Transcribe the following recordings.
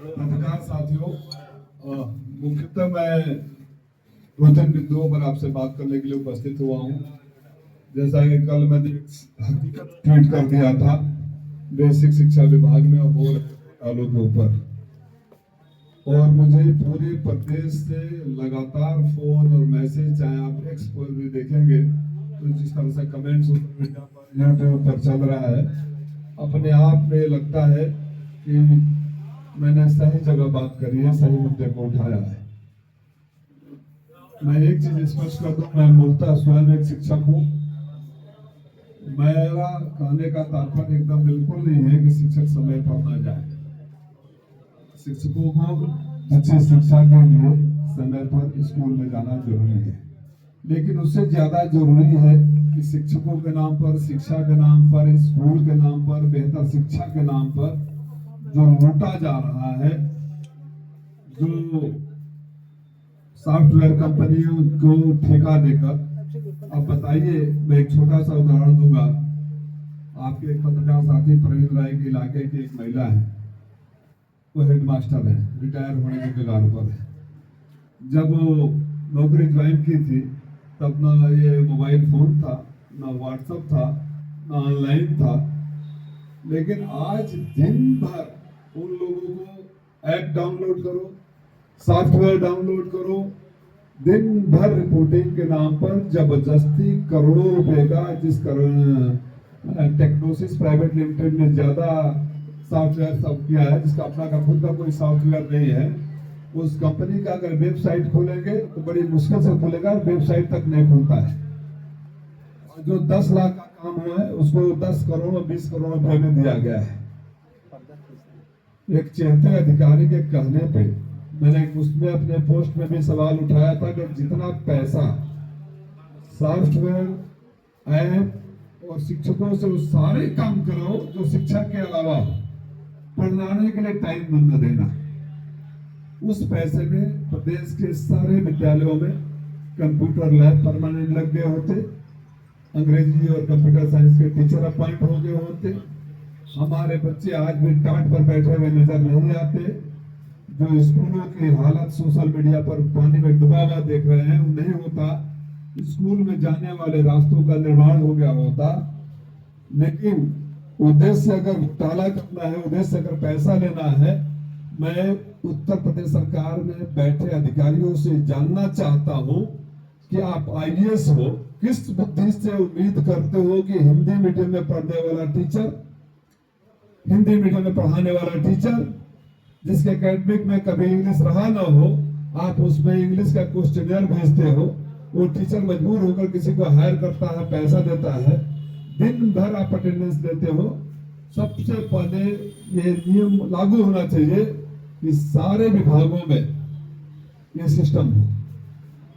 पत्रकार साथियों, मुख्यतः मैं दो तीन बिंदुओं पर आपसे बात करने के लिए उपस्थित हुआ हूँ। जैसा कि कल मैंने हकीकत ट्वीट कर दिया था बेसिक शिक्षा विभाग में हो रहे घोटालों के ऊपर, और मुझे पूरे प्रदेश से लगातार फोन और मैसेज, चाहे आप एक्स पर भी देखेंगे तो जिस तरह से कमेंट्स सोशल मीडिया पर यूट्यूब पर चल रहा है, अपने आप में लगता है कि मैंने सही जगह बात करी है, सही मुद्दे को उठाया है। मैं एक चीज स्पष्ट कर दूं, मैं मूलतः स्वयं एक शिक्षक हूं। मेरा कहने का तात्पर्य एकदम बिल्कुल नहीं है कि शिक्षक समय पर ना जाए। शिक्षकों को अच्छी शिक्षा के लिए समय पर स्कूल में जाना जरूरी है, लेकिन उससे ज्यादा जरूरी है कि शिक्षकों के नाम पर, शिक्षा के नाम पर, स्कूल के नाम पर, बेहतर शिक्षा के नाम पर जो लूटा जा रहा है, जो सॉफ्टवेयर कंपनियों को ठेका देकर, अब बताइए, मैं एक छोटा सा उदाहरण दूंगा। आपके एक पत्रकार साथी प्रवीण राय के इलाके की एक महिला है, वो हेडमास्टर है, रिटायर होने के कगार पर है। जब वो नौकरी ज्वाइन की थी तब ना ये मोबाइल फोन था, ना व्हाट्सएप था, ना ऑनलाइन था, लेकिन आज दिन भर उन लोगों को ऐप डाउनलोड करो, सॉफ्टवेयर डाउनलोड करो, दिन भर रिपोर्टिंग के नाम पर जबरदस्ती करोड़ों रुपए का, जिस टेक्नोसिस प्राइवेट लिमिटेड ने ज्यादा सॉफ्टवेयर सब किया है, जिसका अपना का खुद का कोई सॉफ्टवेयर नहीं है, उस कंपनी का अगर वेबसाइट खोलेंगे तो बड़ी मुश्किल से खुलेगा, वेबसाइट तक नहीं खुलता है। और जो 10 लाख का काम हुआ है उसको 10 करोड़ और 20 करोड़ रुपए में दिया गया है। एक चेहते अधिकारी के कहने पे मैंने उसमें अपने पोस्ट में भी सवाल उठाया था कि जितना पैसा सॉफ्टवेयर, ऐप और शिक्षकों से वो सारे काम कराओ जो शिक्षा के अलावा पढ़ाने के लिए टाइम न देना, उस पैसे में प्रदेश के सारे विद्यालयों में कंप्यूटर लैब परमानेंट लग गए होते, अंग्रेजी और कंप्यूटर साइंस के टीचर अपॉइंट हो गए होते, हमारे बच्चे आज भी टाट पर बैठे हुए नजर नहीं आते, जो स्कूलों की हालत सोशल मीडिया पर पानी में डूबा हुआ देख रहे हैं वो नहीं होता, स्कूल में जाने वाले रास्तों का निर्माण हो गया होता। लेकिन उद्देश्य अगर घोटाला करना है, उद्देश्य अगर पैसा लेना है, मैं उत्तर प्रदेश सरकार में बैठे अधिकारियों से जानना चाहता हूं कि आप आईएएस हो, किस बुद्धि से उम्मीद करते हो कि हिंदी मीडियम में पढ़ने वाला टीचर, हिंदी मीडियम में पढ़ाने वाला टीचर जिसके एकेडमिक में कभी इंग्लिश रहा ना हो, आप उसमें इंग्लिश का क्वेश्चनियर भेजते हो, वो टीचर मजबूर होकर किसी को हायर करता है, पैसा देता है, दिन भर आप अटेंडेंस देते हो। सबसे पहले ये नियम लागू होना चाहिए कि सारे विभागों में ये सिस्टम हो,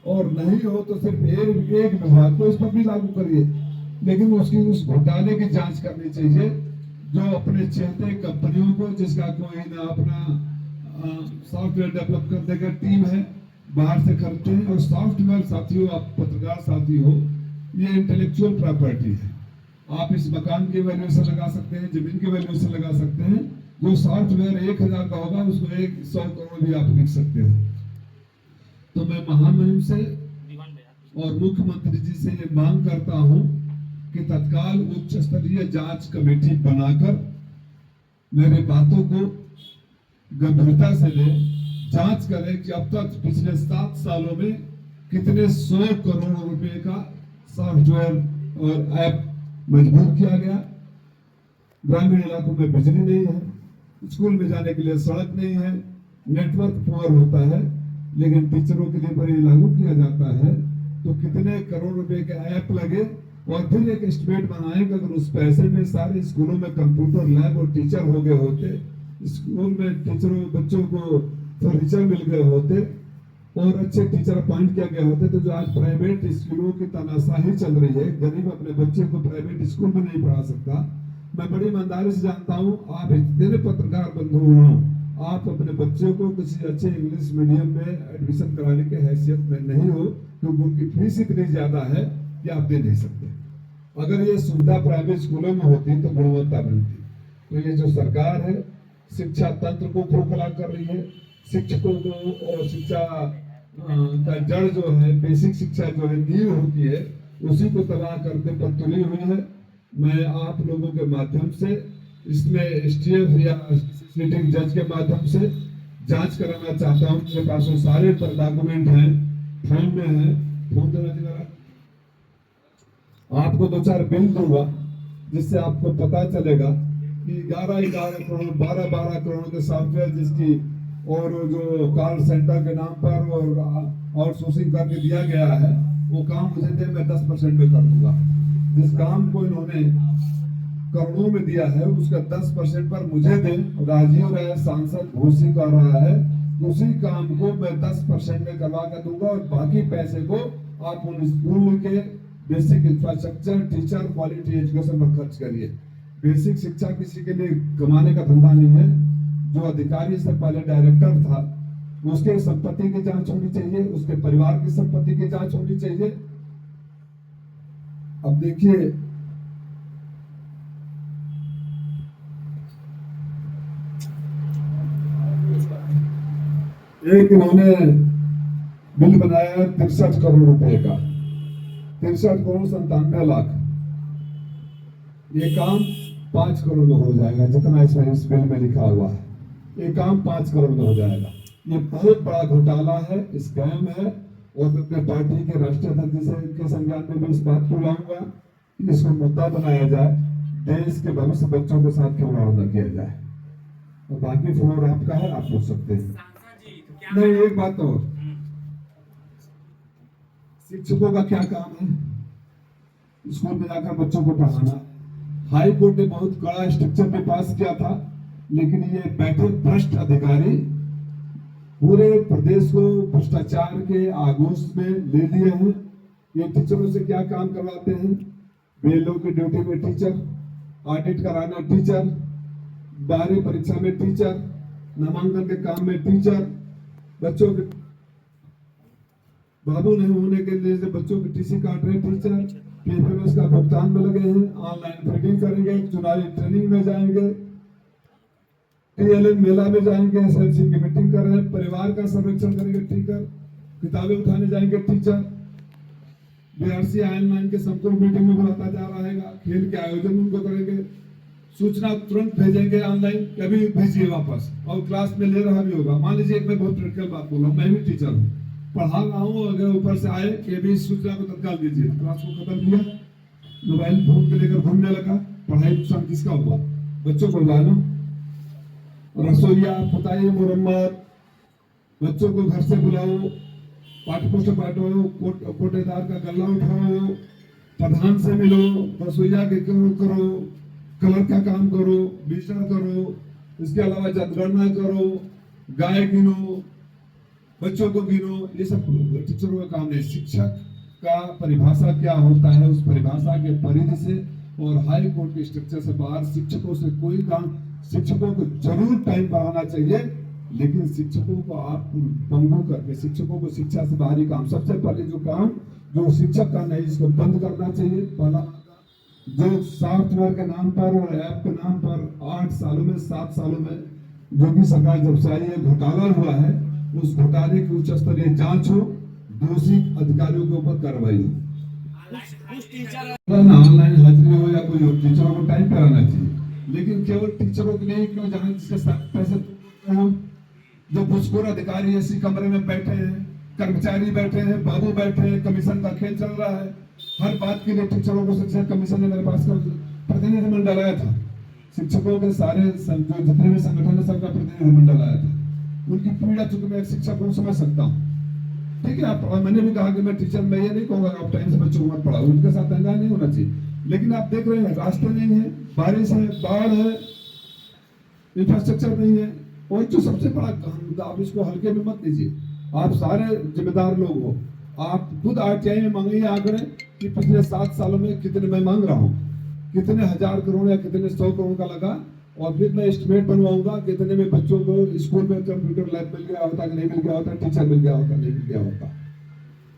और नहीं हो तो सिर्फ एक विभाग को इस पर भी लागू करिए, लेकिन उसकी उस घोटाले की जांच करनी चाहिए जो अपने चहते कंपनियों को, जिसका कोई ना अपना सॉफ्टवेयर डेवलप करने का टीम है, बाहर से खरीदते हैं। और सॉफ्टवेयर साथियों, आप पत्रकार साथी हो, ये इंटेलेक्चुअल प्रॉपर्टी है। आप इस मकान की वैल्यूएशन लगा सकते हैं, जमीन की वैल्यूएशन लगा सकते हैं। जो सॉफ्टवेयर 1000 का होगा उसको 100 करोड़ भी आप लिख सकते हो। तो मैं महामहिम से और मुख्यमंत्री जी से ये मांग करता हूं कि तत्काल उच्च स्तरीय जांच कमेटी बनाकर मेरे बातों को गंभीरता से ले, जांच करें कि अब तक पिछले 7 सालों में कितने 100 करोड़ रुपए का सॉफ्टवेयर और ऐप मजबूर किया गया। ग्रामीण इलाकों में बिजली नहीं है, स्कूल में जाने के लिए सड़क नहीं है, नेटवर्क पुअर होता है, लेकिन टीचरों के लिए पर ये लागू किया जाता है तो कितने करोड़ रुपए के ऐप लगे। और फिर एक एस्टिमेट बनाए कि अगर उस पैसे में सारे स्कूलों में कंप्यूटर लैब और टीचर हो गए होते, स्कूल में टीचरों बच्चों को फर्नीचर मिल गए होते और अच्छे टीचर अपॉइंट किया गया होते, तो जो आज प्राइवेट स्कूलों की तानाशाही चल रही है, गरीब अपने बच्चे को प्राइवेट स्कूल में नहीं पढ़ा सकता। मैं बड़ी ईमानदारी से जानता हूँ, आप इतने पत्रकार बंधु हो, आप अपने बच्चों को किसी अच्छे इंग्लिश मीडियम में एडमिशन कराने के हैसियत में नहीं हो, क्योंकि उनकी फीस इतनी ज्यादा है कि आप दे नहीं सकते। अगर ये सुविधा प्राइवेट स्कूलों में होती तो गुणवत्ता मिलती। तो ये जो सरकार है, शिक्षा तंत्र को खोखला कर रही है, शिक्षकों को और शिक्षा का जड़ जो है, बेसिक शिक्षा जो है, नींव होती है, उसी को तबाह करने पर तुली हुई है। मैं आप लोगों के माध्यम से इसमें एसटीएफ या सिटिंग जज के माध्यम से जांच कराना चाहता हूं। मेरे पास वो सारे डॉक्यूमेंट हैं, फोन में है, फोन देना, आपको 2-4 बिल दूंगा जिससे आपको पता चलेगा कि 11-11 करोड़ 12-12 करोड़ के सॉफ्टवेयर जिसकी और जो कॉल सेंटर के नाम पर और आउटसोर्सिंग करके दिया गया है, वो काम मुझे दे, मैं 10% में कर दूंगा। जिस काम को इन्होंने करोड़ों में दिया है उसका 10% पर मुझे दे। राजीव राय सांसद घोषित कर रहा है, उसी काम को मैं 10% में करवा कर दूंगा और बाकी पैसे को आप उन स्कूल के basic infrastructure, teacher, quality education पर खर्च करिए। बेसिक शिक्षा किसी के लिए कमाने का धंधा नहीं है। जो अधिकारी से पहले डायरेक्टर था, उसके संपत्ति की जांच होनी चाहिए, उसके परिवार की संपत्ति की जांच होनी चाहिए। अब देखिए, एक इन्होंने बिल बनाया 63 करोड़ रुपए का, 63 करोड़ 97 लाख। ये काम 5 करोड़ में हो जाएगा, जितना इसमें इस बिल में लिखा हुआ है, ये काम 5 करोड़ में हो जाएगा। ये बहुत बड़ा घोटाला है, स्कैम है। और मैं अपने पार्टी के राष्ट्रीय अध्यक्ष के संज्ञान में भी इस बात को लाऊंगा कि इसको मुद्दा बनाया जाए, देश के भविष्य बच्चों के साथ खिलवाड़ न किया जाए। और बाकी फ्लोर आपका है, आप पूछ सकते हैं। नहीं, एक बात और, शिक्षकों का क्या काम है? स्कूल में जाकर बच्चों को पढ़ाना। हाई कोर्ट ने बहुत कड़ा स्ट्रक्चर में पास किया था, लेकिन ये बैठे भ्रष्ट अधिकारी पूरे प्रदेश को भ्रष्टाचार के आगोश में ले लिए हैं। ये टीचरों से क्या काम करवाते हैं? बेलों की ड्यूटी में टीचर, ऑडिट कराना टीचर, बारहवीं परीक्षा में टीचर, नामांकन के काम में टीचर, बच्चों के बाबू नहीं होने के लिए बच्चों के टीसी काट रहे टीचर, पीएफएमएस का भुगतान में लगे हैं, ऑनलाइन फीडिंग करेंगे, चुनावी ट्रेनिंग में जाएंगे, टीएलएन मेला में जाएंगे, एसएलसी की मीटिंग कर रहे हैं, परिवार का संरक्षण करेंगे टीचर, किताबें उठाने जाएंगे टीचर, बीआरसी ऑनलाइन के सबको मीटिंग में बुलाता जा रहा है, खेल के आयोजन उनको करेंगे, सूचना तुरंत भेजेंगे ऑनलाइन, कभी भेजिए वापस, और क्लास में ले रहा भी होगा। मान लीजिए एक मैं बहुत क्रिटिकल बात बोल रहा हूँ, मैं भी टीचर हूँ, पढ़ा रहा हूँ, अगर ऊपर से आए कि भी सूचना को तत्काल दीजिए, क्लास को खत्म किया, मोबाइल फोन पे लेकर घूमने लगा, पढ़ाई नुकसान किसका हुआ? बच्चों को हुआ ना। रसोईया, पुताई, मुरम्मत, बच्चों को घर से बुलाओ, पाठ पुस्तक बांटो, कोटेदार का गल्ला उठाओ, प्रधान से मिलो, रसोईया के करो, कलर का काम करो, बिस्तर करो, इसके अलावा जनगणना करो, गाय गिनो, बच्चों को गिनो, ये सब टीचरों का काम नहीं। शिक्षक का परिभाषा क्या होता है, उस परिभाषा के परिधि से और हाई कोर्ट के स्ट्रक्चर से बाहर शिक्षकों से कोई काम। शिक्षकों को जरूर टाइम बढ़ाना चाहिए, लेकिन शिक्षकों को आप पंगु करके शिक्षकों को शिक्षा से बाहरी काम, सबसे पहले जो काम जो शिक्षक का नहीं, इसको बंद करना चाहिए। पहला, जो सॉफ्टवेयर के नाम पर और ऐप के नाम पर 8 सालों में 7 सालों में जो भी सरकार जब से आई है घोटाला हुआ है, उस घोटाले की उच्च स्तरीय जांच हो, दोषी अधिकारियों के ऊपर कार्रवाई हो। ऑनलाइन हाजिरी हो या कोई हो, टीचरों को टाइम पे आना चाहिए, लेकिन केवल टीचरों के लिए क्यों जाने जिसके साथ पैसे हो। जो घुसखोर अधिकारी ऐसी कमरे में बैठे हैं, कर्मचारी बैठे हैं, बाबू बैठे हैं, कमीशन का खेल चल रहा है। हर बात के लिए टीचरों को शिक्षा कमीशन ने मेरे पास प्रतिनिधिमंडल आया था, शिक्षकों के सारे जितने भी संगठन है सबका प्रतिनिधिमंडल आया था। उनकी पीड़ा चूंकि मैं एक शिक्षक को समझ सकता हूँ, ठीक है। आप, मैंने भी कहा कि मैं टीचर, मैं ये नहीं कहूँगा आप टाइम से बच्चों को मत पढ़ाओ, उनके साथ अन्याय नहीं होना चाहिए, लेकिन आप देख रहे हैं रास्ते नहीं है, बारिश है, बाढ़ है, इंफ्रास्ट्रक्चर नहीं है, और जो सबसे बड़ा काम, आप इसको हल्के में मत लीजिए। आप सारे जिम्मेदार लोग हो, आप खुद आरटीआई में मांगिए आंकड़े कि पिछले 7 सालों में कितने मैं मांग रहा हूँ, कितने 1000 करोड़ या कितने 100 करोड़ का लगा, और फिर मैं एस्टिमेट बनवाऊंगा कितने में बच्चों को स्कूल में कंप्यूटर लैब मिल गया होता कि नहीं मिल गया होता, टीचर मिल गया होता नहीं मिल गया होता।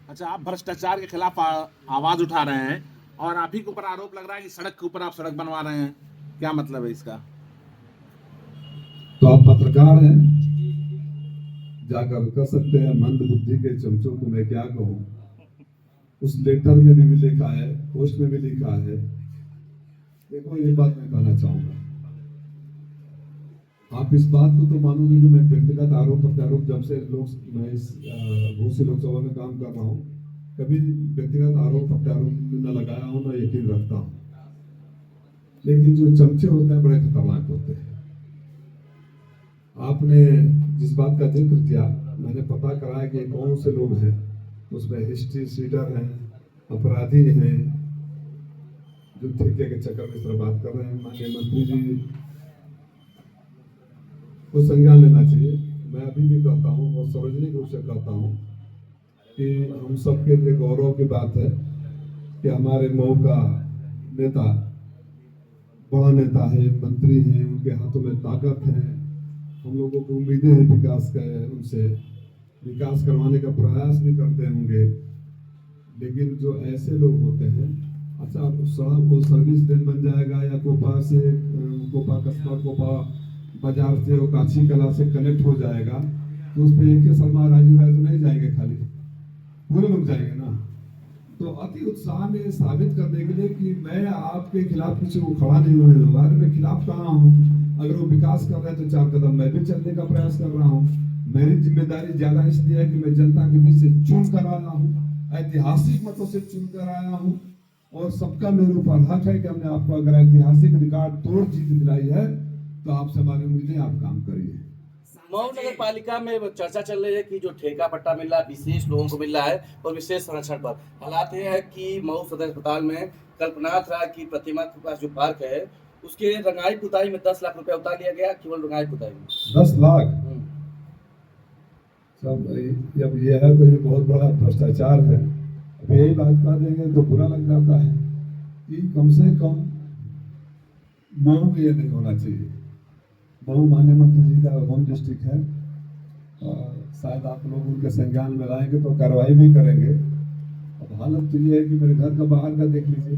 अच्छा, आप भ्रष्टाचार के खिलाफ आवाज उठा रहे हैं और आप ही के ऊपर आरोप लग रहा है कि सड़क के ऊपर आप सड़क बनवा रहे हैं, क्या मतलब है इसका? तो आप पत्रकार हैं, जाकर कर सकते हैं। मंद बुद्धि के चमचों को मैं क्या कहूँ। उस लेटर में भी लिखा है, पोस्ट में भी लिखा है। देखो, ये बात मैं कहना चाहूंगा, आप इस बात को तो मानोगे कि मैं व्यक्तिगत आरोप प्रत्यारोप, जब से मैं इस घोसी लोकसभा में काम कर रहा हूँ, कभी व्यक्तिगत आरोप प्रत्यारोप न लगाया हूँ, न यकीन रखता हूँ। लेकिन जो चमचे होते हैं बड़े खतरनाक होते हैं। आपने जिस बात का जिक्र किया, मैंने पता कराया कि कौन से लोग हैं उसमें। हिस्ट्री शीटर हैं, अपराधी हैं, जो ठेके के चक्कर में इस तरह बात कर रहे हैं। माननीय मंत्री जी को संज्ञान लेना चाहिए। मैं अभी भी कहता हूँ और सार्वजनिक रूप से कहता हूँ कि हम सबके लिए गौरव की बात है कि हमारे मऊ का नेता बड़ा नेता है, मंत्री हैं, उनके हाथों में ताकत है। हम लोगों को उम्मीदें हैं विकास का, उनसे विकास करवाने का प्रयास भी करते होंगे। लेकिन जो ऐसे लोग होते हैं, अच्छा सड़क को सर्विस लेन बन जाएगा या कोपा से कोपा कस्बा कोपा बाजार से वो काछी कला से कनेक्ट हो जाएगा, तो उस पर एक शर्मा राजू राय तो नहीं जाएंगे, खाली पूरे लोग जाएंगे ना। तो अति उत्साह में साबित करने के लिए कि मैं आपके खिलाफ किसी को खड़ा नहीं होने दूंगा। मैं खिलाफ कहाँ हूँ? अगर वो विकास कर रहे हैं तो 4 कदम मैं भी चलने का प्रयास कर रहा हूँ। मेरी जिम्मेदारी ज्यादा इसलिए है कि मैं जनता के बीच से चुन कर आया हूँ, ऐतिहासिक मतों से चुन कर आया हूँ, और सबका मेरे ऊपर हक है कि हमने आपको अगर ऐतिहासिक रिकॉर्ड तोड़ जीत दिलाई है तो आपसे हमारी उम्मीदें, आप काम करिए। मऊ नगर पालिका में चर्चा चल रही है कि जो ठेका पट्टा मिल रहा है विशेष लोगों को मिल रहा है और विशेष संरक्षण पर। हालात ये है कि मऊ सदर अस्पताल में कल्पनाथ राय की प्रतिमा के पास जो पार्क है, उसके रंगाई पुताई में 10 लाख रुपया उतार लिया गया, केवल रंगाई पुताई में 10 लाख। सब अब ये है तो ये बहुत बड़ा भ्रष्टाचार है। अब यही बात कर देंगे तो बुरा लग जाता है कि कम से कम मऊ में ये नहीं होना चाहिए। मऊ माननीय मंत्री जी का होम डिस्ट्रिक्ट है, और शायद आप लोग उनके संज्ञान में लाएंगे तो कार्रवाई भी करेंगे। अब हालत तो ये है कि मेरे घर का बाहर का देख लीजिए,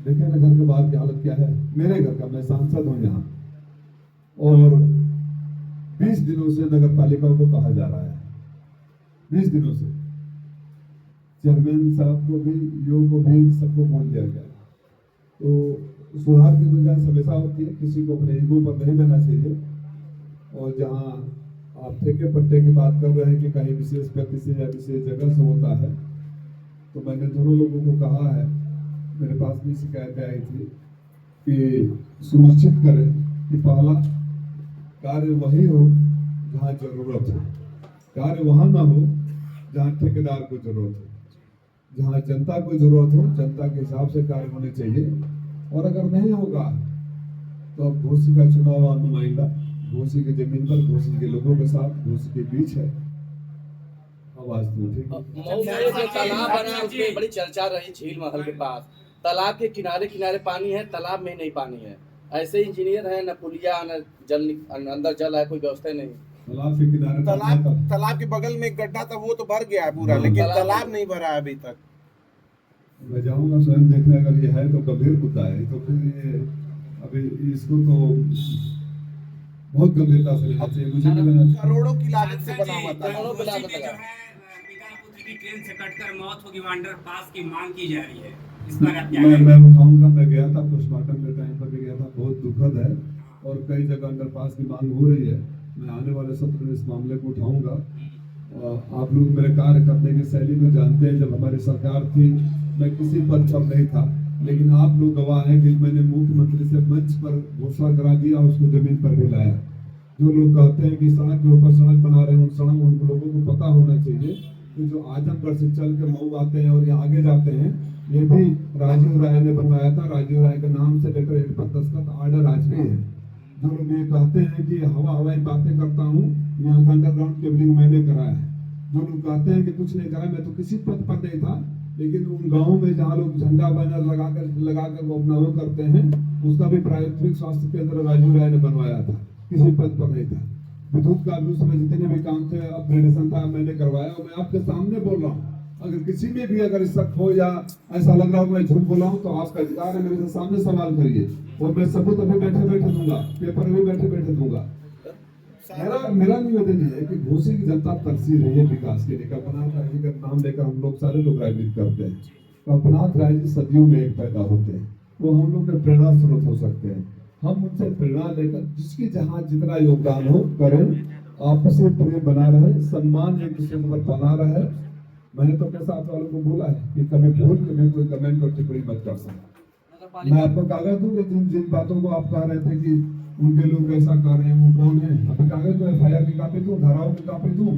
देखिए ना घर के बाहर की हालत क्या है। मेरे घर का, मैं सांसद हूँ यहाँ, और 20 दिनों से नगर पालिका को कहा जा रहा है, 20 दिनों से चेयरमैन साहब को भी, ईओ को भी, सबको बोल दिया गया। तो सुधार की गुंजाइश हमेशा होती है, किसी को अपने ईगो पर नहीं लेना चाहिए। और जहाँ आप ठेके पट्टे की बात कर रहे हैं कि कहीं विशेष व्यक्ति से या विशेष जगह से होता है, तो मैंने दोनों लोगों को कहा है, मेरे पास भी शिकायतें आई थी कि सुनिश्चित करें कि पहला कार्य वही हो जहाँ जरूरत हो, कार्य वहाँ ना हो जहाँ ठेकेदार को जरूरत हो। जहाँ जनता को जरूरत हो, जनता के हिसाब से कार्य होने चाहिए। और अगर नहीं होगा तो अब घोसी का चुनाव नुमाइंदा घोसी की जमीन पर, घोसी के लोगों के साथ, घोसी के बीच है, आवाज तो उठेगी। मऊ में जो तालाब बना है उसमें बड़ी चर्चा रही, झील महल के पास तालाब के किनारे किनारे पानी है, तालाब में नहीं पानी है। ऐसे इंजीनियर है, न पुलिया, न जल, अंदर जल है, कोई व्यवस्था नहीं। तालाब के किनारे तालाब के बगल में एक गड्ढा था, वो तो भर गया है पूरा, लेकिन तालाब नहीं भरा है अभी तक। मैं जाऊंगा स्वयं देखने, अगर ये है तो गंभीर मुद्दा है। तो फिर ये अभी इसको तो बहुत गंभीरता से लेना चाहिए, मुझे भी लेना चाहिए। करोड़ों की लागत से बना हुआ था। करोड़ों की लागत जो है विकासपुत्री की ट्रेन से कटकर मौत होगी, अंडर पास की मांग की जा रही है, इस पर आप क्या कहेंगे? मैं बताऊंगा, मैं गया था पोस्टमार्टम के टाइम पर भी गया था, बहुत दुखद है, और कई जगह अंडरपास की मांग हो रही है। मैं आने वाले सत्र में इस मामले को उठाऊंगा। आप लोग मेरे कार्य करने की शैली को जानते हैं। जब हमारी सरकार थी मैं किसी पद पर नहीं था, लेकिन आप लोग गवाह हैं कि मैंने मुख्यमंत्री से मंच पर घोषणा करा दिया, उसको जमीन पर भी लाया। जो लोग कहते हैं कि सड़क के ऊपर सड़क बना रहे हैं, उन लोगों को पता होना चाहिए कि जो आजमगढ़ से चल के मऊ आते हैं और यहाँ आगे जाते हैं, ये भी राजीव राय ने बनवाया था। राजीव राय के नाम से लेटर हेड पर दस्तखत आर्डर आज भी है। जो लोग ये कहते हैं कि हवाई बातें करता हूँ, यहाँ का अंडरग्राउंड केबलिंग मैंने कराया है। जो लोग कहते हैं कि कुछ नहीं करा, मैं तो किसी पद पर नहीं था, लेकिन उन गाँव में जहाँ लोग झंडा बैनर लगाकर वो अपना वो करते हैं, उसका भी प्राथमिक स्वास्थ्य केंद्र राजीव राय ने बनवाया था, किसी पद पर नहीं था। विद्युत का भी उस समय जितने भी काम थे, अपग्रेडेशन था, मैंने करवाया। और मैं आपके सामने बोल रहा हूँ, अगर किसी में भी अगर शक हो या ऐसा लग रहा हो मैं झूठ बोला हूँ, तो आपका अधिकार है, मेरे सामने सवाल करिए और मैं सबूत अभी बैठे बैठे दूंगा, पेपर भी बैठे बैठे दूंगा। मेरा निवेदन ये है कि घोसी की जनता तरसी रही है विकास के लिए। कल्पनाथ राय जी का नाम लेकर हम लोग सारे लोग राजनीति करते हैं। कल्पनाथ राय जी सदियों में एक पैदा होते हैं, वो हम लोग के प्रेरणा स्रोत हो सकते हैं। हम उनसे प्रेरणा लेकर जिसकी जहाँ जितना योगदान हो करें, आपसी प्रेम बना रहे, सम्मान एक दूसरे पर बना रहे। मैंने तो अपने साथ वालों को बोला है कि कभी भूल के भी कोई कमेंट और टिप्पणी मत कर सकते। मैं आपको कागज दूं कि जिन बातों को आप कह रहे थे कि उनके लोग ऐसा कर रहे हैं, वो कौन है, अभी कागज तो FIR की कॉपी दूं, धाराओं की कॉपी दूं।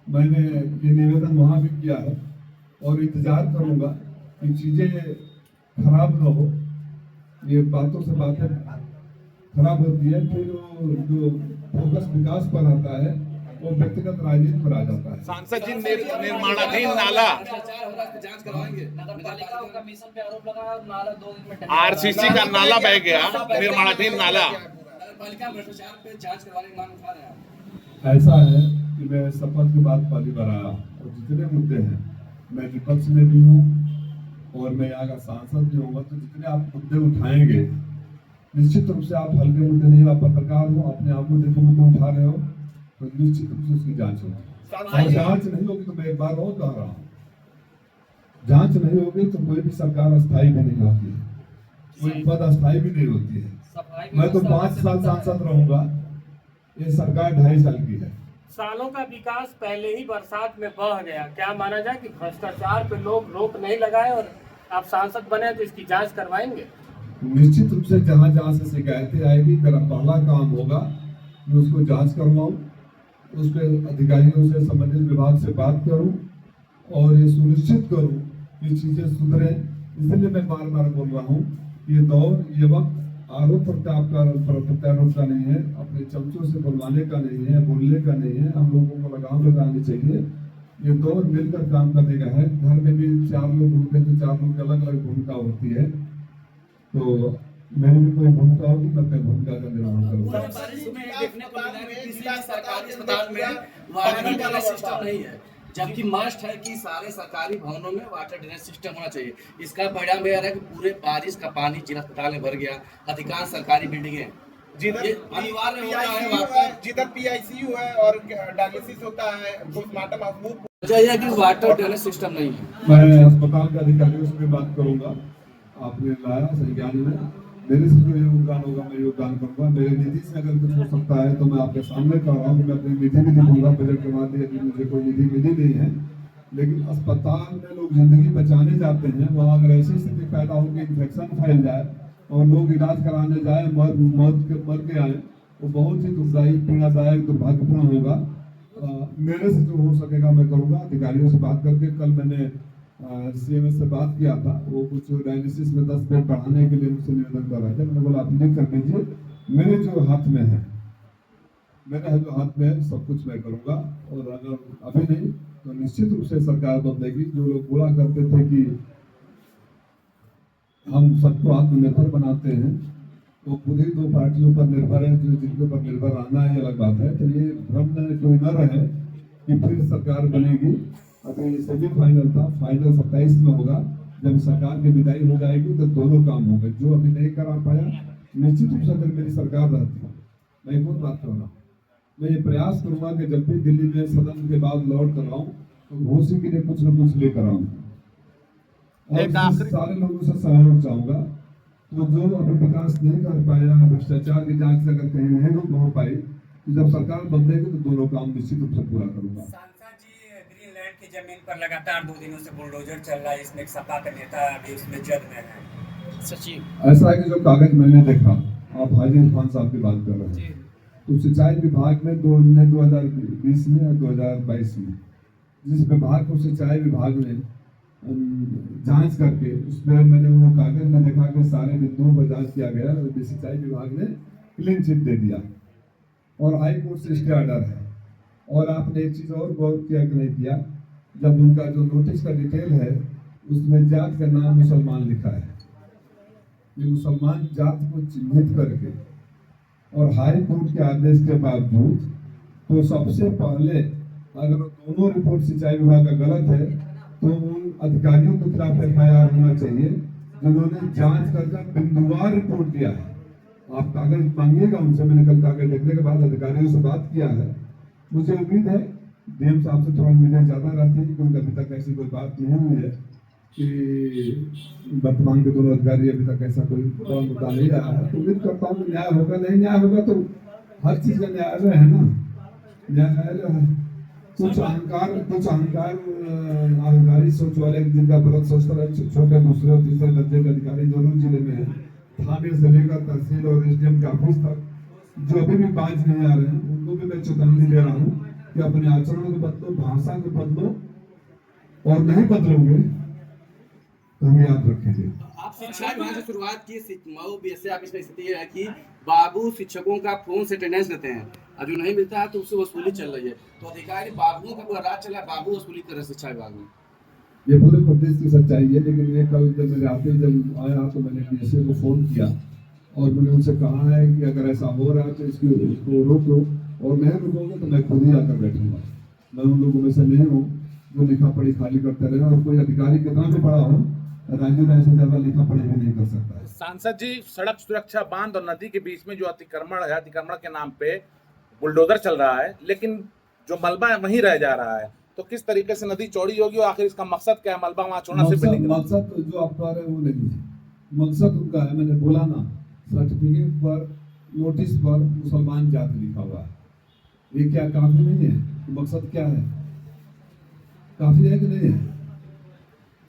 मैंने ये निवेदन वहां भी किया है और इंतजार करूंगा कि चीजें खराब न हो। ये बातों से बातें खराब होती है, फिर वो जो फोकस विकास पर आता है वो व्यक्तिगत राजनीति पर आ जाता है। सांसद जी निर्माणाधीन नाला भ्रष्टाचार हो रहा है, इसकी जांच करवाएंगे। नगर पालिका कमीशन पे आरोप लगा और नाला 2 दिन में RCC का नाला बह गया, निर्माणाधीन नाला। नगर पालिका भ्रष्टाचार पे जांच करवाने की मांग उठा रहे हैं। ऐसा है कि मैं शपथ के बाद पहली बार आया और जितने मुद्दे हैं, मैं विपक्ष में भी हूँ और मैं यहाँ का सांसद भी हूँ, तो जितने आप मुद्दे उठाएंगे निश्चित रूप से, आप हल्के मुद्दे नहीं, आप पत्रकार हो, अपने आप मुद्दे उठा रहे हो, तो निश्चित रूप से उसकी जांच होगी। और जांच नहीं होगी तो मैं एक बार और कह रहा हूँ, जांच नहीं होगी तो कोई भी सरकार अस्थायी भी नहीं होती है, कोई पद अस्थायी भी नहीं होती है। मैं तो 5 साल सांसद रहूंगा, ये सरकार 2.5 साल की है। सालों का विकास पहले ही बरसात में बह गया। क्या माना जाए कि भ्रष्टाचार पे लोग रोक नहीं लगाए और आप सांसद बने तो इसकी जांच करवाएंगे? निश्चित रूप से जहां जहां से शिकायतें आएगी, मेरा पहला काम होगा मैं उसको जांच करवाऊं, उस पर अधिकारियों से, संबंधित विभाग से बात करूं और ये सुनिश्चित करूं कि चीजें सुधरे। इसलिए मैं बार बार बोल रहा हूं, ये दौर, ये वक्त आरोप प्रत्यारोप का नहीं है, अपने चमचों से बुलवाने का नहीं है, बोलने का नहीं है। हम लोगों को लगाम लगानी चाहिए। ये दौर मिलकर काम करने का है। घर में भी 4 लोग होते हैं तो 4 लोग की अलग अलग भूमिका होती है, तो मेरी भी कोई भूमिका होगी, मैं अपनी भूमिका का निर्माण करूंगा। बारिश में देखने को मिला कि किसी भी सरकारी अस्पताल में वाटर ड्रेनेज सिस्टम नहीं है, जबकि मस्ट है कि सारे सरकारी भवनों में वाटर ड्रेनेज सिस्टम होना चाहिए। इसका परिणाम यह है कि पूरे बारिश का पानी जिला अस्पताल में भर गया, अधिकांश सरकारी बिल्डिंगें। जिधर ये अनिवार्य हो रहा है वाटर, जिधर PICU है और डायलिसिस होता है, पोस्टमार्टम वजह यह है कि वाटर ड्रेनेज सिस्टम नहीं है। मैं अस्पताल के अधिकारियों से भी बात करूंगा। आपने लाया संज्ञान में, मेरे से जो योगदान होगा मैं योगदान करूंगा। मेरे निधि से अगर कुछ हो सकता है तो मैं आपके सामने कह रहा हूँ, मैं अपनी निधि भी दूंगा बजट के बाद, यदि मुझे कोई निधि मिली नहीं है। लेकिन अस्पताल में लोग जिंदगी बचाने जाते हैं, वहाँ अगर ऐसी स्थिति पैदा हो कि इन्फेक्शन फैल जाए और लोग इलाज कराने जाए मर के आए, वो बहुत ही दुखदायी, पीड़ादायक, दुर्भाग्यपूर्ण होगा। मेरे से जो हो सकेगा मैं करूँगा। अधिकारियों से बात करके, कल मैंने CMS से बात किया था, वो कुछ डायलिसिस में 10 बेड बढ़ाने के लिए मुझसे निवेदन कर रहे थे। मैंने बोला आप ये कर दीजिए, मेरे जो हाथ में है, मेरे जो हाथ में है सब कुछ मैं करूँगा। और अगर अभी नहीं तो निश्चित रूप से सरकार बदलेगी। जो लोग बोला करते थे कि हम सबको आत्मनिर्भर बनाते हैं, वो खुद ही 2 पार्टियों पर निर्भर है, जिनके ऊपर निर्भर रहना है अलग बात है। तो ये भ्रम कोई न रहे कि फिर सरकार बनेगी। अभी सेमीफाइनल था, फाइनल 27 में होगा। जब सरकार की विदाई हो जाएगी तो दोनों काम होंगे। जो अभी नहीं करा पाया, निश्चित रूप से अगर मेरी सरकार रहती, मैं एक और बात कर रहा हूँ, मैं ये प्रयास करूंगा कि जब भी दिल्ली में सदन के बाद लौट कर आऊँ तो घोसी के लिए कुछ न कुछ लेकर आऊँ और सारे लोगों से सहयोग चाहूंगा। तो जो अभी विकास नहीं कर पाया, भ्रष्टाचार की जांच अगर कहीं नहीं हो पाई, तो जब सरकार बदलेगी तो दोनों काम निश्चित रूप से पूरा करूंगा। सांसद जी, ग्रीनलैंड की जमीन पर लगातार 2 दिनों से बुलडोजर चल रहा है, इसमें एक सपा का नेता अभी उसमें जद में है। सचिव ऐसा है कि जो कागज मैंने देखा, आप हाजी इरफान साहब की बात कर रहे हैं, तो सिंचाई विभाग में 2020 में और 2022 में जिस विभाग को सिंचाई विभाग ने जांच करके, उसमें मैंने वो कागज में देखा कि सारे बिंदुओं पर जांच किया गया और सिंचाई विभाग ने क्लीन चिट दे दिया और हाई कोर्ट से स्टे ऑर्डर है। और आपने एक चीज और गौर किया कि नहीं किया, जब उनका जो नोटिस का डिटेल है उसमें जात का नाम मुसलमान लिखा है। ये मुसलमान जात को चिन्हित करके और हाई कोर्ट के आदेश के बावजूद, तो सबसे पहले अगर दोनों रिपोर्ट सिंचाई विभाग का गलत है तो उन अधिकारियों के खिलाफ FIR होना चाहिए जिन्होंने जांच कर बिंदुवार रिपोर्ट दिया है। आप कागज मांगिएगा उनसे। मैंने कल कागज देखने के बाद अधिकारियों से बात किया है। मुझे उम्मीद है डीएम साहब से थोड़ा मीटिंग ज्यादा रहती है, क्योंकि अभी तक ऐसी कोई बात नहीं हुई है कि वर्तमान के दोनों अधिकारी अभी तक ऐसा कोई बड़ा मुद्दा नहीं आया है। तो उम्मीद करता हूँ कि न्याय होगा। नहीं न्याय होगा तो हर चीज का न्यायालय है ना, न्यायालय है। कुछ अहंकार अहंकारी सोच वाले जिनका गलत सोचता है, छोटे दूसरे और तीसरे दर्जे के अधिकारी दोनों जिले में है, थाने से लेकर तहसील और एसडीएम के ऑफिस तक, जो अभी भी बाज नहीं आ रहे हैं, उनको भी मैं चेतावनी दे रहा हूँ कि अपने आचरण को बदलो, भाषा को बदलो, और नहीं बदलोगे तो हम याद रखेंगे। आप शिक्षा विभाग से शुरुआत की, मऊ बीएसए ऑफिस में स्थिति है कि बाबू शिक्षकों का फोन से अटेंडेंस लेते हैं और जो नहीं मिलता है तो उससे वसूली चल रही है। तो अधिकारी बाबुओं का पूरा राज चला, बाबू वसूली कर रहे हैं शिक्षा विभाग में। ये पूरे प्रदेश की सच्चाई है। लेकिन ये कल जब मेरे आते जब आया तो मैंने बीएसए को फोन किया और मैंने उनसे कहा है कि अगर ऐसा हो रहा है तो इसको रोक लो, और नहीं रुकोगे तो मैं खुद ही आकर बैठूंगा। मैं उन लोगों में से नहीं हूँ जो लिखा पढ़ी खाली करते रहे, और कोई अधिकारी कितना भी पढ़ा हो राज्य में ऐसे ज्यादा लिखा पढ़ी भी नहीं कर सकता है। सांसद जी, सड़क सुरक्षा बांध और नदी के बीच में जो अतिक्रमण है, अतिक्रमण के नाम पे बुलडोजर चल रहा है, लेकिन जो मलबा है वहीं रह जा रहा है। तो किस तरीके से नदी चौड़ी होगी और आखिर इसका मकसद क्या है? मलबा वहाँ छोड़ना सिर्फ नहीं। मकसद जो आप कह रहे हैं वो नहीं है, मकसद उनका है। मैंने बोला ना, सर्टिफिकेट पर, नोटिस पर मुसलमान जाति लिखा हुआ है। ये क्या काफी नहीं है? मकसद क्या है? काफी है कि नहीं है?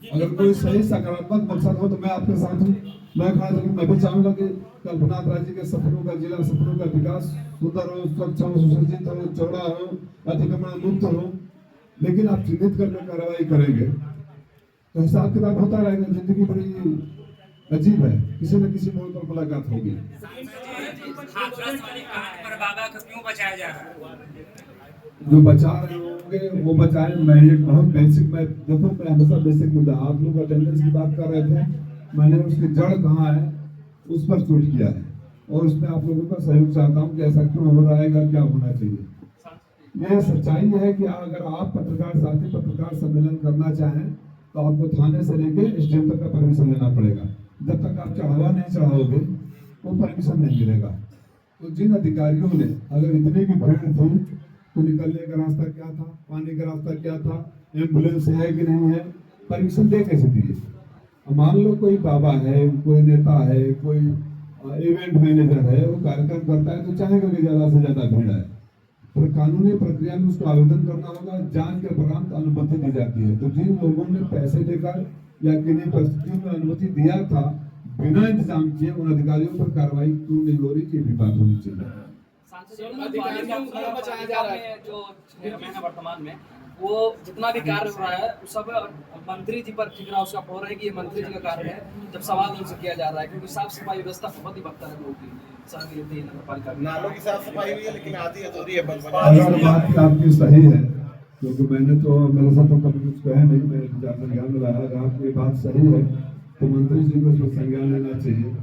अगर कोई सही सकारात्मक मकसद हो तो मैं आपके साथ हूँ। मैं भी चाहूंगा कि कल्पनाथ राज्य के सपनों का, जिला सपनों का विकास सुंदर हो, स्वच्छ हो, सुसज्जित हो, चौड़ा हो, अतिक्रमण मुक्त हो। लेकिन आप चिन्हित करके कार्रवाई करेंगे तो हिसाब किताब होता रहेगा। जिंदगी बड़ी अजीब है, किसी न किसी मोड़ पर मुलाकात होगी। बाबा को क्यों बचाया जा रहा है? जो बचा रहे होंगे वो बचाए। मैं एक बहुत बेसिक, मैं देखो मैं हमेशा बेसिक मुद्दा, आप लोग अटेंडेंस की बात कर रहे थे, मैंने उसकी जड़ कहाँ है उस पर शूट किया है, और उसमें आप लोगों का सहयोग चाहता हूँ कि ऐसा क्यों हो रहा है, क्या होना चाहिए। यह सच्चाई है कि अगर आप पत्रकार साथी पत्रकार सम्मेलन करना चाहें तो आपको थाने से लेके एसडीएम तक का परमिशन लेना पड़ेगा। जब तक आप चढ़ावा नहीं चढ़ाओगे वो परमिशन नहीं मिलेगा। तो जिन अधिकारियों ने अगर इतने की भीड़ थी तो निकलने का रास्ता क्या था, पानी का रास्ता क्या था, एम्बुलेंस है कि नहीं है, परमिशन दे कैसे दिए? मान लो कोई बाबा है, कोई नेता है, कोई इवेंट मैनेजर है, वो कार्यक्रम करता है तो चाहेगा कि ज्यादा से ज्यादा भीड़ है, तो कानूनी प्रक्रिया में उसको आवेदन करना होगा, जांच के उपरांत अनुमति दी जाती है। तो जिन लोगों ने पैसे देकर या किन्हीं परिस्थितियों में अनुमति दिया था बिना इंतजाम किए, उन अधिकारियों पर कार्रवाई क्यों नहीं हो रही, ये भी बात होनी चाहिए। बचाया जा रहा है जो महीना वर्तमान में वो जितना भी कार्य हो रहा है वो सब मंत्री जी पर ठिकरा उसका हो रहा है कि ये मंत्री जी का कार्य है, जब सवाल उनसे किया जा रहा है, क्योंकि साफ सफाई व्यवस्था बहुत ही बदतर है लोगों की। नालों की साफ सफाई हुई है लेकिन आधी अधूरी है। अगर बात आपकी सही है, क्योंकि मैंने तो मेरे साथ तो कभी कुछ कहे नहीं, मैं विचार संज्ञान में लाया। अगर आपकी बात सही है तो मंत्री जी को इसमें संज्ञान लेना चाहिए।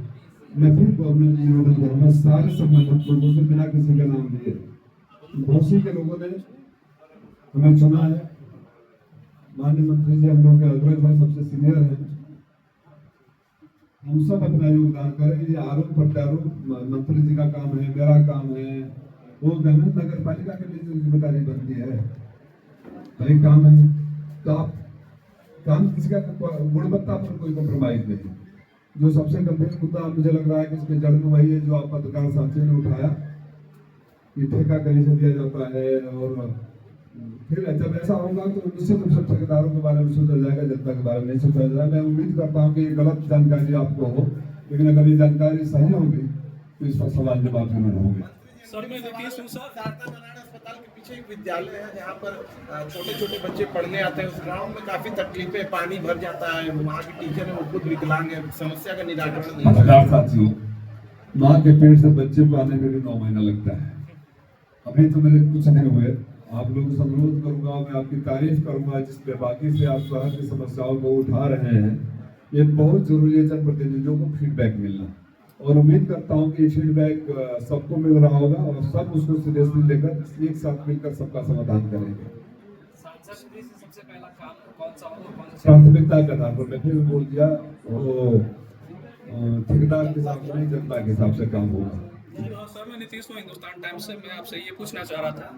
मैं फिर निवेदन करूंगा सारे संबंधित लोगों से बिना किसी का नाम लिए, घोसी के लोगों ने हमें चुना है, माननीय मंत्री जी हम लोग के अग्रज हैं, सबसे सीनियर हैं, हम सब अपना योगदान करें। ये आरोप प्रत्यारोप मंत्री जी का काम है, मेरा काम है, वो नगर पालिका के लिए जिम्मेदारी बनती है, कई काम है। तो आप काम किसी का गुणवत्ता पर कोई कॉम्प्रोमाइज नहीं। जो सबसे गंभीर मुद्दा मुझे लग रहा है कि इसके जड़ में वही है जो आप पत्रकार साथियों ने उठाया कि ठेका कहीं से दिया जाता है, और फिर जब ऐसा होगा तो निश्चित रूप से ठेकेदारों के बारे में सोचा जाएगा, जनता के बारे में नहीं सोचा जाएगा। मैं उम्मीद करता हूँ कि ये गलत जानकारी आपको हो, लेकिन अगर ये जानकारी सही होगी तो इस पर सवाल जवाब जरूर होंगे। अस्पताल के पीछे एक विद्यालय है जहाँ पर छोटे छोटे बच्चे पढ़ने आते हैं। उस ग्राउंड में काफी तकलीफें, पानी भर जाता है, वहाँ की टीचर है वो खुद विकलांग है, समस्या का निराकरण नहीं है। साथियों, माँ के पेट से बच्चे को आने में भी 9 महीना लगता है। अभी तो मेरे कुछ नहीं हुए, आप लोगों से अनुरोध करूंगा, मैं आपकी तारीफ करूंगा जिसपे बाकी से आप शहर की समस्याओं को उठा रहे हैं। ये बहुत जरूरी है जनप्रतिनिधियों को फीडबैक मिलना, और उम्मीद करता हूं कि ये फीडबैक सबको मिल रहा होगा और सब उसको सीरियसली लेकर एक साथ मिलकर सबका समाधान करेंगे। सबसे पहला काम कौन सा होगा? प्राथमिकता के आधार पर मैं फिर बोल दिया, वो ठेकेदार के हिसाब से नहीं, जनता के हिसाब से काम होगा। सर, मैं नीतीश हूँ, हिंदुस्तान टाइम्स से। मैं आपसे ये पूछना चाह रहा था,